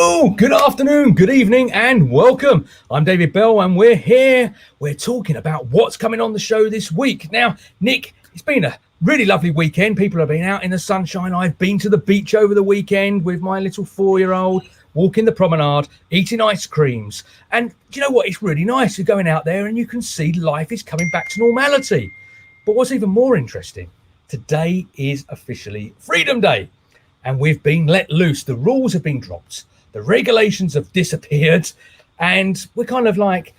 Hello, good afternoon, good evening, and welcome. I'm David Bell, and we're here. We're talking about what's coming on the show this week. Now, Nick, it's been a really lovely weekend. People have been out in the sunshine. I've been to the beach over the weekend with my little 4-year-old, walking the promenade, eating ice creams. And do you know what? It's really nice. You're going out there and you can see life is coming back to normality. But what's even more interesting, today is officially Freedom Day. And we've been let loose. The rules have been dropped. The regulations have disappeared. And we're kind of like,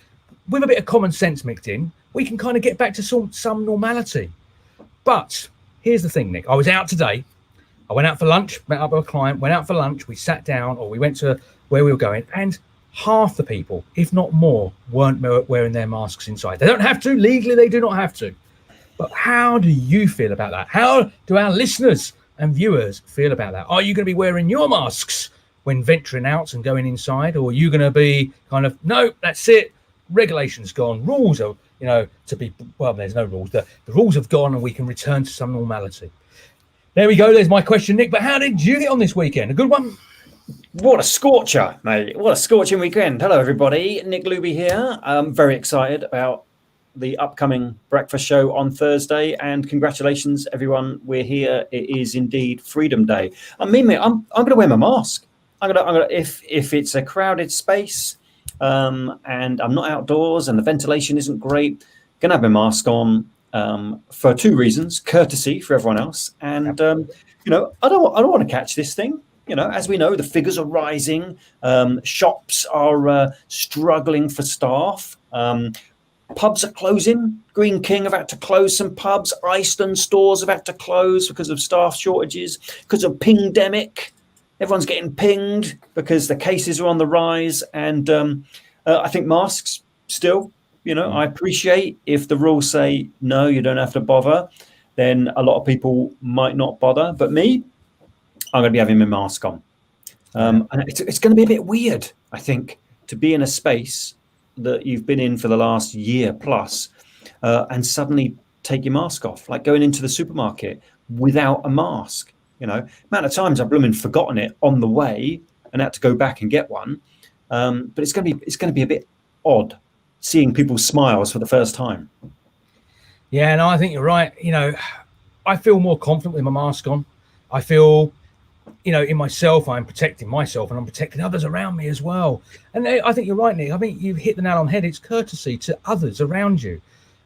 with a bit of common sense mixed in, we can kind of get back to some normality. But here's the thing, Nick. I was out today. I went out for lunch, met up with a client, went out for lunch. We sat down, or we went to where we were going. And half the people, if not more, weren't wearing their masks inside. They don't have to. Legally, they do not have to. But how do you feel about that? How do our listeners and viewers feel about that? Are you going to be wearing your masks when venturing out and going inside, or are you going to be kind of, no, that's it, regulations gone, rules are, there's no rules, the rules have gone and we can return to some normality? There we go, there's my question, Nick. But how did you get on this weekend? A good one? What a scorcher, mate. What a scorching weekend. Hello, everybody. Nick Looby here. I'm very excited about the upcoming breakfast show on Thursday, and congratulations, everyone. We're here. It is indeed Freedom Day. I mean, mate, I'm going to wear my mask. I'm gonna if it's a crowded space, and I'm not outdoors and the ventilation isn't great, gonna have my mask on for two reasons: courtesy for everyone else, and I don't want to catch this thing. As we know, the figures are rising. Shops are struggling for staff. Pubs are closing. Green King have had to close some pubs. Iceland stores have had to close because of staff shortages, because of pingdemic. Everyone's getting pinged because the cases are on the rise. And I think masks still, I appreciate if the rules say, no, you don't have to bother, then a lot of people might not bother. But me, I'm going to be having my mask on. And it's going to be a bit weird, I think, to be in a space that you've been in for the last year plus and suddenly take your mask off, like going into the supermarket without a mask. Amount of times I've blooming forgotten it on the way and had to go back and get one. But it's going to be a bit odd seeing people's smiles for the first time. Yeah, no, I think you're right. I feel more confident with my mask on. I feel, in myself, I'm protecting myself and I'm protecting others around me as well. And I think you're right, Nick. I think you've hit the nail on the head. It's courtesy to others around you.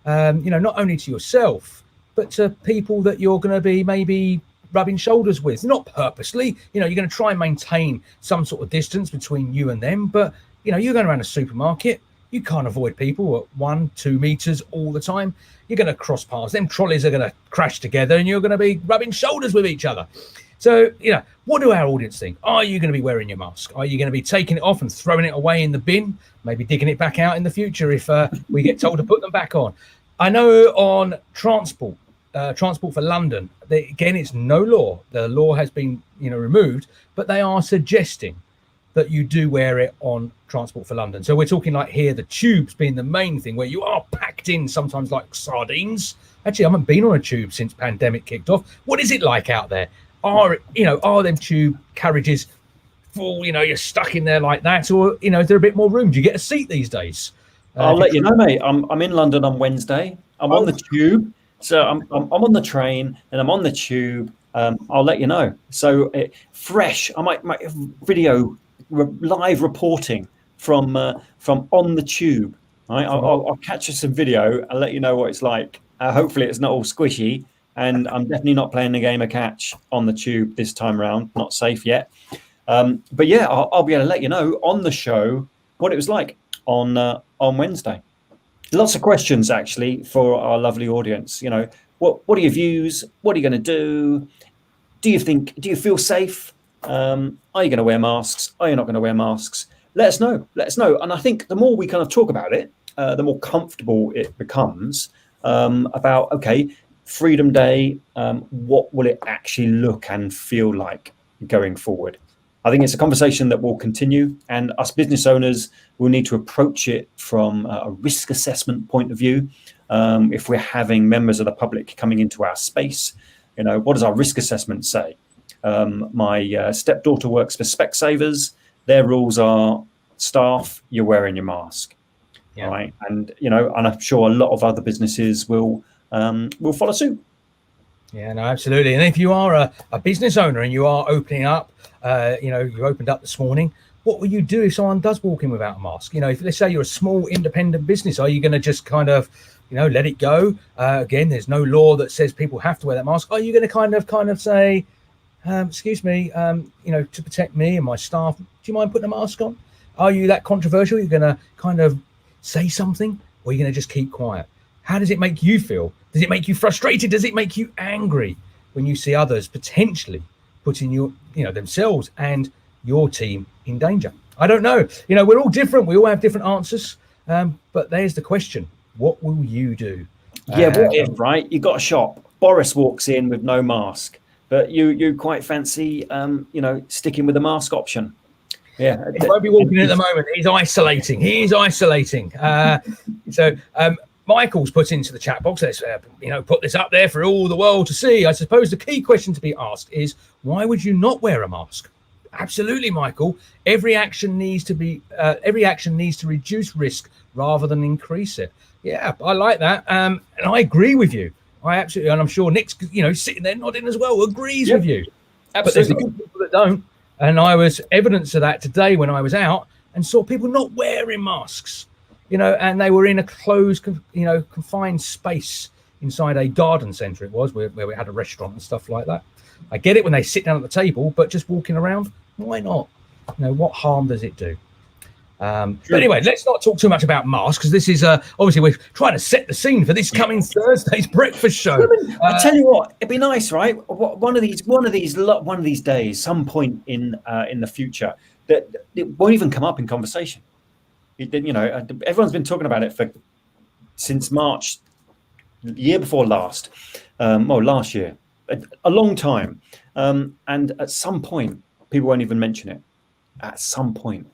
Not only to yourself, but to people that you're going to be maybe rubbing shoulders with, not purposely. You're going to try and maintain some sort of distance between you and them. But, you're going around a supermarket. You can't avoid people at 1-2 meters all the time. You're going to cross paths. Them trolleys are going to crash together and you're going to be rubbing shoulders with each other. So, what do our audience think? Are you going to be wearing your mask? Are you going to be taking it off and throwing it away in the bin? Maybe digging it back out in the future if we get told to put them back on? I know on transport for London, again, it's no law. The law has been, removed, but they are suggesting that you do wear it on Transport for London. So we're talking like here, the tubes being the main thing, where you are packed in sometimes like sardines. Actually, I haven't been on a tube since pandemic kicked off. What is it like out there? Are them tube carriages full, you're stuck in there like that? Or, is there a bit more room? Do you get a seat these days? I'll let you know, mate. I'm in London on Wednesday. I'm on the tube. So I'm on the train and I'm on the tube. I'll let you know. So fresh, I might video live reporting from on the tube. Right? I'll catch you some video and let you know what it's like. Hopefully it's not all squishy. And I'm definitely not playing the game of catch on the tube this time around. Not safe yet. But yeah, I'll be able to let you know on the show what it was like on Wednesday. Lots of questions actually for our lovely audience. What are your views? What are you going to do? Do you feel safe? Are you going to wear masks? Are you not going to wear masks? Let us know. And I think the more we kind of talk about it, the more comfortable it becomes about, okay, Freedom Day, what will it actually look and feel like going forward? I think it's a conversation that will continue, and us business owners will need to approach it from a risk assessment point of view. If we're having members of the public coming into our space, what does our risk assessment say? My stepdaughter works for Specsavers. Their rules are staff, you're wearing your mask. Yeah. Right. And, and I'm sure a lot of other businesses will follow suit. Yeah, no, absolutely. And if you are a business owner and you are opening up, you opened up this morning, what will you do if someone does walk in without a mask? If let's say you're a small independent business, are you going to just kind of, let it go? Again, there's no law that says people have to wear that mask. Are you going to kind of say, excuse me, to protect me and my staff, do you mind putting a mask on? Are you that controversial? You're going to kind of say something, or are you going to just keep quiet? How does it make you feel? Does it make you frustrated? Does it make you angry when you see others potentially putting themselves and your team in danger? I don't know. We're all different. We all have different answers. But there's the question. What will you do? Yeah, what if, right? You got a shop. Boris walks in with no mask, but you quite fancy, sticking with the mask option. Yeah, he won't be walking in at the moment. He's isolating. So Michael's put into the chat box. Let's put this up there for all the world to see. I suppose the key question to be asked is, why would you not wear a mask? Absolutely, Michael. Every action needs to reduce risk rather than increase it. Yeah, I like that. And I agree with you. I absolutely, and I'm sure Nick's sitting there nodding as well, agrees with you. Absolutely. But there's the good people that don't. And I was evidence of that today when I was out and saw people not wearing masks, and they were in a closed, confined space inside a garden centre. It was where we had a restaurant and stuff like that. I get it when they sit down at the table, but just walking around, why not? What harm does it do? But anyway, let's not talk too much about masks, because this is obviously we're trying to set the scene for this coming Thursday's breakfast show. I tell you what, it'd be nice, right? One of these days, some point in the future, that it won't even come up in conversation. Everyone's been talking about it since March, year before last, last year, a long time, and at some point, people won't even mention it. At some point.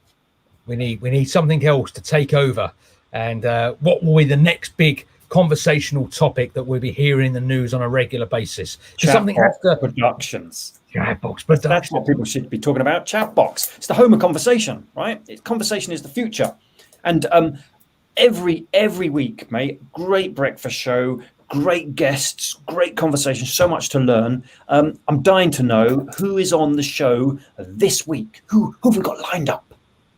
We need something else to take over. And what will be the next big conversational topic that we'll be hearing in the news on a regular basis? Chatbox Productions. Chatbox Productions. That's what people should be talking about. Chatbox. It's the home of conversation, right? Conversation is the future. And every week, mate, great breakfast show, great guests, great conversation, so much to learn. I'm dying to know who is on the show this week. Who have we got lined up?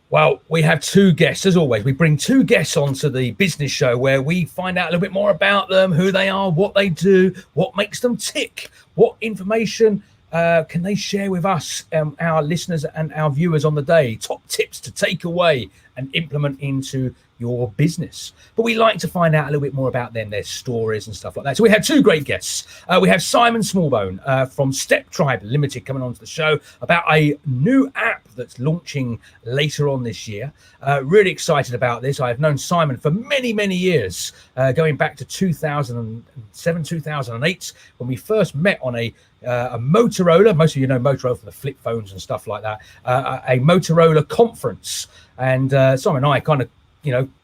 Well, we have two guests, as always. We bring two guests onto the business show where we find out a little bit more about them, who they are, what they do, what makes them tick, what information can they share with us, our listeners and our viewers on the day, top tips to take away and implement into your business. But we like to find out a little bit more about them, their stories and stuff like that. So we have two great guests. We have Simon Smallbone from StepTribe Limited coming onto the show about a new app that's launching later on this year. Really excited about this. I've known Simon for many, many years, going back to 2007, 2008, when we first met on a Motorola. Most of you know Motorola from the flip phones and stuff like that. A Motorola conference. And Simon and I kind of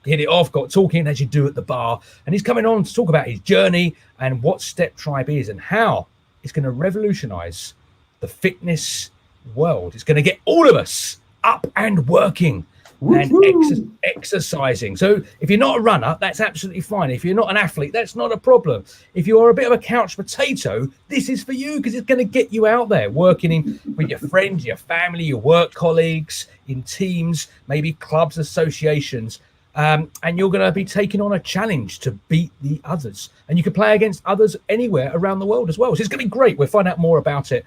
hit it off, got talking as you do at the bar. And he's coming on to talk about his journey and what StepTribe is and how it's going to revolutionize the fitness world. It's going to get all of us up and working and exercising. So if you're not a runner, that's absolutely fine. If you're not an athlete, that's not a problem. If you are a bit of a couch potato, this is for you, because it's going to get you out there working with your friends, your family, your work colleagues, in teams, maybe clubs, associations. And you're going to be taking on a challenge to beat the others. And you can play against others anywhere around the world as well. So it's going to be great. We'll find out more about it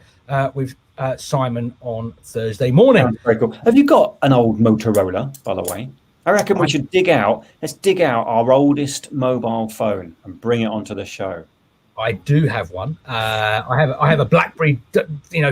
with Simon on Thursday morning. Sounds very cool. Have you got an old Motorola, by the way? I reckon we should let's dig out our oldest mobile phone and bring it onto the show. I do have one. I have a BlackBerry,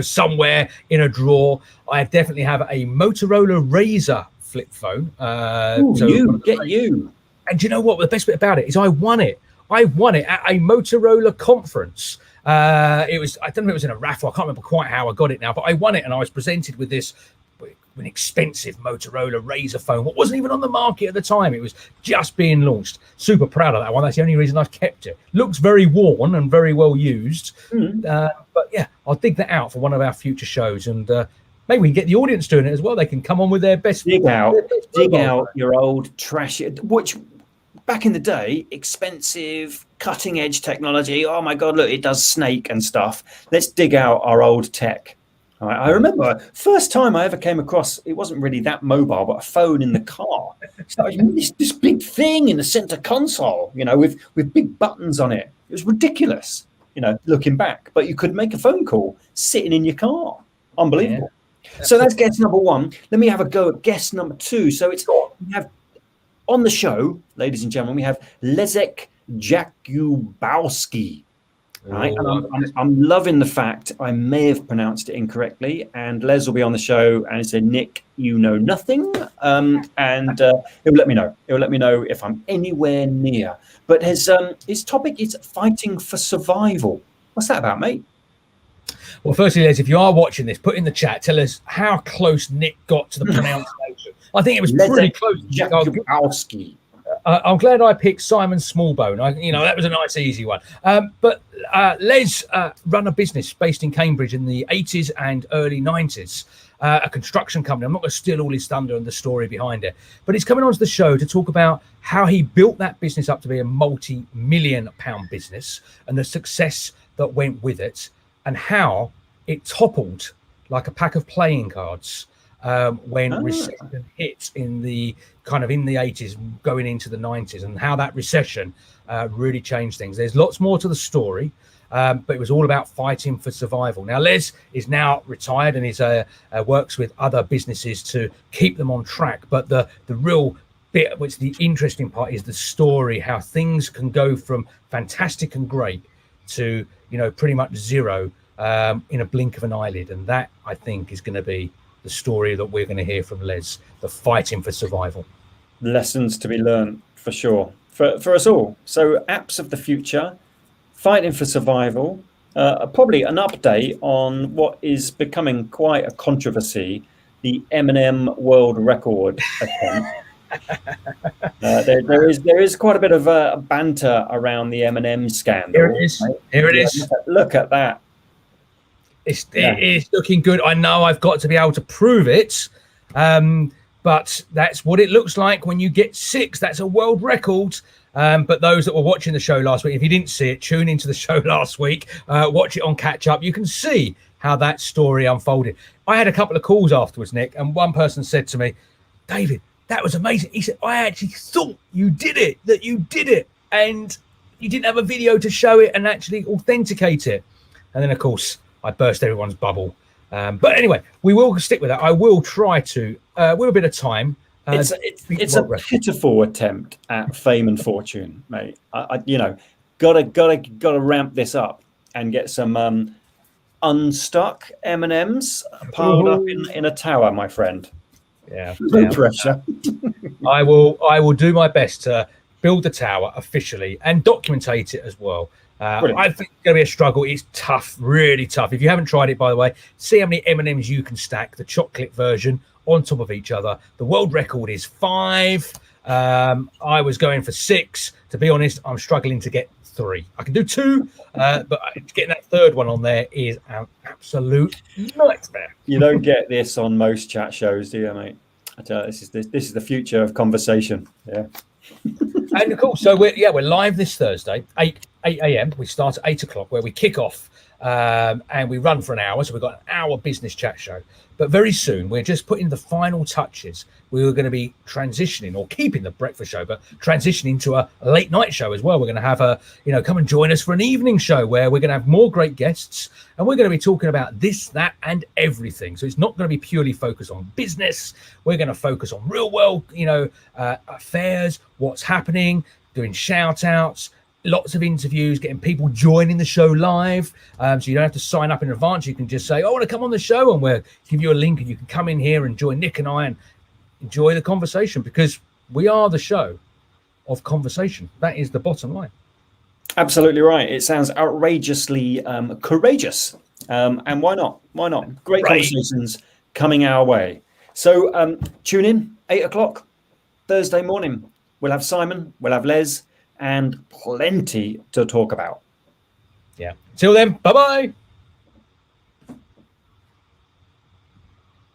somewhere in a drawer. I definitely have a Motorola Razr flip phone. And do you know what? The best bit about it is I won it at a Motorola conference. I don't know if it was in a raffle. I can't remember quite how I got it now, but I won it, and I was presented with an expensive Motorola Razr phone. What wasn't even on the market at the time. It was just being launched. Super proud of that one. That's the only reason I've kept it. Looks very worn and very well used. But yeah, I'll dig that out for one of our future shows and maybe we can get the audience doing it as well. They can come on with their best. Dig out mobile. your old trash, which back in the day, expensive, cutting edge technology. Oh my God, look, it does Snake and stuff. Let's dig out our old tech. All right, I remember first time I ever came across, it wasn't really that mobile, but a phone in the car. So this big thing in the center console, with big buttons on it. It was ridiculous, looking back. But you could make a phone call sitting in your car. Unbelievable. Yeah. So that's guest number one. Let me have a go at guest number two. So we have on the show, ladies and gentlemen, we have Leszek Jakubowski. Right, and I'm loving the fact I may have pronounced it incorrectly, and Les will be on the show and he said, Nick, you know nothing, and he'll let me know. He'll let me know if I'm anywhere near. But his topic is fighting for survival. What's that about, mate? Well, firstly, Les, if you are watching this, put in the chat, tell us how close Nick got to the pronunciation. I think it was pretty close. Jakubowski. I'm glad I picked Simon Smallbone. That was a nice, easy one. But Les run a business based in Cambridge in the 80s and early 90s, a construction company. I'm not going to steal all his thunder and the story behind it, but he's coming onto the show to talk about how he built that business up to be a multi-million-pound business and the success that went with it, and how it toppled like a pack of playing cards when recession hit in the 80s going into the 90s, and how that recession really changed things. There's lots more to the story, but it was all about fighting for survival. Now, Les is now retired and he's works with other businesses to keep them on track. But the real bit, which the interesting part, is the story, how things can go from fantastic and great to, pretty much zero in a blink of an eyelid. And that, I think, is going to be the story that we're going to hear from Les, the fighting for survival. Lessons to be learned, for sure, for us all. So apps of the future, fighting for survival, probably an update on what is becoming quite a controversy, the M&M world record attempt. There is quite a bit of banter around the M&M scandal. Here it is. Right? Here it is. Look at that. It is looking good. I know I've got to be able to prove it, but that's what it looks like when you get 6. That's a world record. But those that were watching the show last week, if you didn't see it, tune into the show last week, watch it on Catch Up. You can see how that story unfolded. I had a couple of calls afterwards, Nick, and one person said to me, David, that was amazing. He said, I actually thought you did it, and you didn't have a video to show it and actually authenticate it. And then, of course, I burst everyone's bubble. But anyway, we will stick with that. I will try to, with a bit of time. It's a pitiful attempt at fame and fortune, mate. Gotta ramp this up and get some unstuck M&Ms piled up in a tower, my friend. Yeah, no pressure. I will do my best to build the tower officially and documentate it as well. I think it's going to be a struggle. It's tough, really tough. If you haven't tried it, by the way, see how many M&Ms you can stack, the chocolate version, on top of each other. The world record is 5. I was going for 6. To be honest, I'm struggling to get 3. I can do 2, but getting that third one on there is an absolute nightmare. You don't get this on most chat shows, do you, mate? I tell you, this is the future of conversation. Yeah. And cool. So we're live this Thursday, 8 a.m. We start at 8 o'clock, where we kick off and we run for an hour. So we've got an hour business chat show. But very soon, we're just putting the final touches. We were going to be transitioning, or keeping the breakfast show, but transitioning to a late night show as well. We're going to have come and join us for an evening show where we're going to have more great guests, and we're going to be talking about this, that, and everything. So it's not going to be purely focused on business. We're going to focus on real world, affairs, what's happening, doing shout outs, lots of interviews, getting people joining the show live. So you don't have to sign up in advance. You can just say, I want to come on the show, and we'll give you a link, and you can come in here and join Nick and I and enjoy the conversation, because we are the show of conversation. That is the bottom line. Absolutely right. It sounds outrageously courageous. And why not? Why not? Great conversations coming our way. So tune in, 8 o'clock Thursday morning. We'll have Simon, we'll have Les, and plenty to talk about. Yeah. Till then, bye-bye.